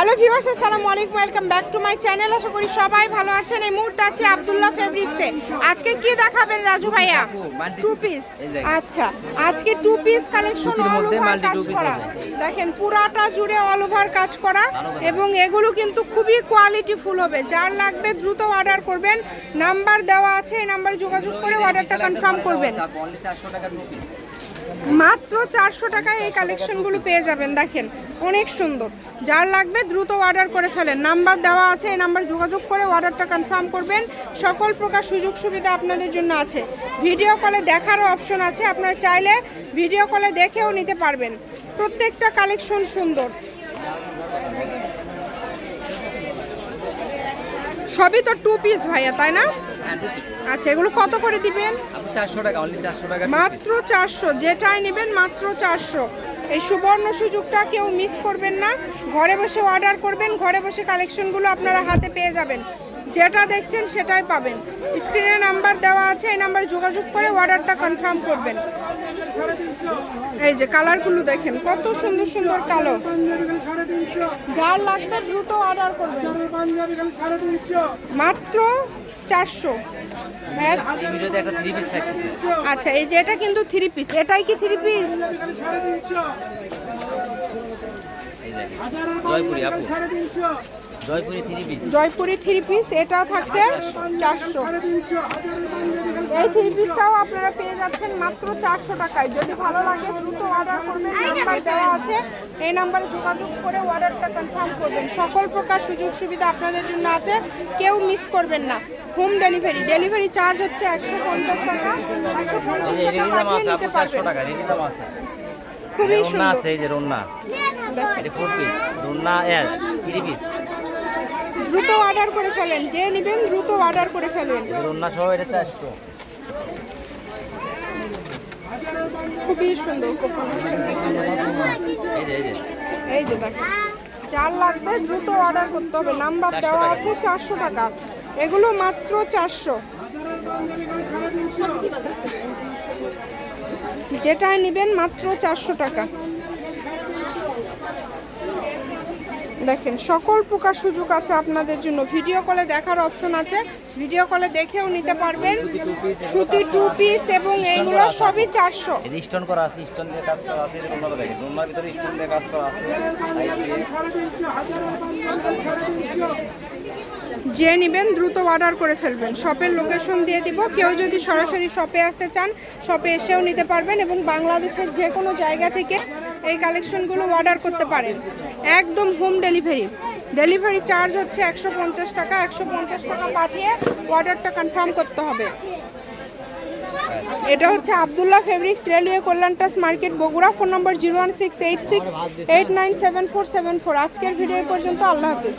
Hello viewers, আসসালামু আলাইকুম, welcome back to my channel. আশা করি সবাই ভালো আছেন। এই মুহূর্তে আছে আব্দুল্লাহ ফেব্রিক্সে। আজকে কি দেখাবেন রাজু ভাইয়া? Two piece. আচ্ছা, আজকে two piece collection all over কাজ করা। দেখেন পুরাটা জুড়ে অল ওভার কাজ করা এবং এগুলো কিন্তু খুবই কোয়ালিটিফুল হবে। যার লাগবে দ্রুত অর্ডার করবেন, নাম্বার দেওয়া আছে, এই নাম্বারে যোগাযোগ করে অর্ডারটা কনফার্ম করবেন। মাত্র 400 টাকায় এই কালেকশনগুলো পেয়ে যাবেন। দেখেন অনেক সুন্দর। যার লাগবে দ্রুত অর্ডার করে ফেলেন, নাম্বার দেওয়া আছে, এই নাম্বার যোগাযোগ করে অর্ডারটা কনফার্ম করবেন। সকল প্রকার সুযোগ সুবিধা আপনাদের জন্য আছে। ভিডিও কলে দেখারও অপশন আছে, আপনারা চাইলে ভিডিও কলে দেখেও নিতে পারবেন। প্রত্যেকটা কালেকশন সুন্দর, সবই তো টু পিস ভাইয়া, তাই না? আচ্ছা, এগুলো কত করে দিবেন? 400 টাকা, অনলি 400 টাকা, মাত্র 400। যেটাই নেবেন মাত্র 400। এই সুবর্ণ সুযোগটা কেউ মিস করবেন না। ঘরে বসে অর্ডার করবেন, ঘরে বসে কালেকশনগুলো আপনারা হাতে পেয়ে যাবেন। যেটা দেখছেন সেটাই পাবেন। স্ক্রিনে নাম্বার দেওয়া আছে, এই নাম্বারে যোগাযোগ করে অর্ডারটা কনফার্ম করবেন। এই যে কালারগুলো দেখেন কত সুন্দর সুন্দর কালো। যার লাগবে দ্রুত অর্ডার করবেন, মাত্র 400। আচ্ছা, এই যে এটা কিন্তু থ্রি পিস। এটাই কি three piece? Jaipuri three piece, এটাও থাকছে 400। এই থ্রি পিসটাও আপনারা পেয়ে যাচ্ছেন মাত্র 400 টাকায়। যদি ভালো লাগে দ্রুত অর্ডার করবেন, নাম্বার দেওয়া আছে, এই নাম্বারে যোগাযোগ করে অর্ডারটা কনফার্ম করবেন। সকল প্রকার সুযোগ সুবিধা আপনাদের জন্য আছে, কেউ মিস করবেন না। হোম ডেলিভারি, ডেলিভারি চার্জ হচ্ছে 150 টাকা। 150 টাকা নিতে পারবেন। খুবই সুন্দর। এই যে রন্না, এটা 4 পিস রন্না, 3 পিস। দ্রুত অর্ডার করে ফেলেন, যে নেবেন দ্রুত অর্ডার করে ফেলেন। রন্না সহ এটা 400। খুবই সুন্দর। এই যে দেখেন, যার লাগবে দ্রুত অর্ডার করতে হবে, নাম্বার দেওয়া আছে, 400 টাকা। এগুলো মাত্র 400। যেটা নেবেন মাত্র 400 টাকা। দেখেন সকল প্রকার সুযোগ আছে আপনাদের জন্য। ভিডিও কলে দেখার অপশন আছে, ভিডিও কলে দেখেও নিতে পারবেন। সুতি টু পিস এবং এইগুলো সবই 400। স্টোন করা আছে, স্টোন দিয়ে কাজ করা আছে, এর মধ্যে দেখেন রুমার ভিতরে স্টোন দিয়ে কাজ করা আছে। যে নেবেন দ্রুত অর্ডার করে ফেলবেন। শপের লোকেশন দিয়ে দিব, কেউ যদি সরাসরি শপে আসতে চান শপে এসেও নিতে পারবেন এবং বাংলাদেশের যে কোনো জায়গা থেকে এই কালেকশনগুলো অর্ডার করতে পারেন। একদম হোম ডেলিভারি। ডেলিভারি চার্জ হচ্ছে 150 টাকা। 150 টাকা পাঠিয়ে অর্ডারটা কনফার্ম করতে হবে। এটা হচ্ছে আব্দুল্লাহ ফেব্রিক্স, রেলওয়ে কল্যাণ trust market, Bogura. Phone number 01686897474। আজকের ভিডিও পর্যন্ত। আল্লাহ হাফিজ।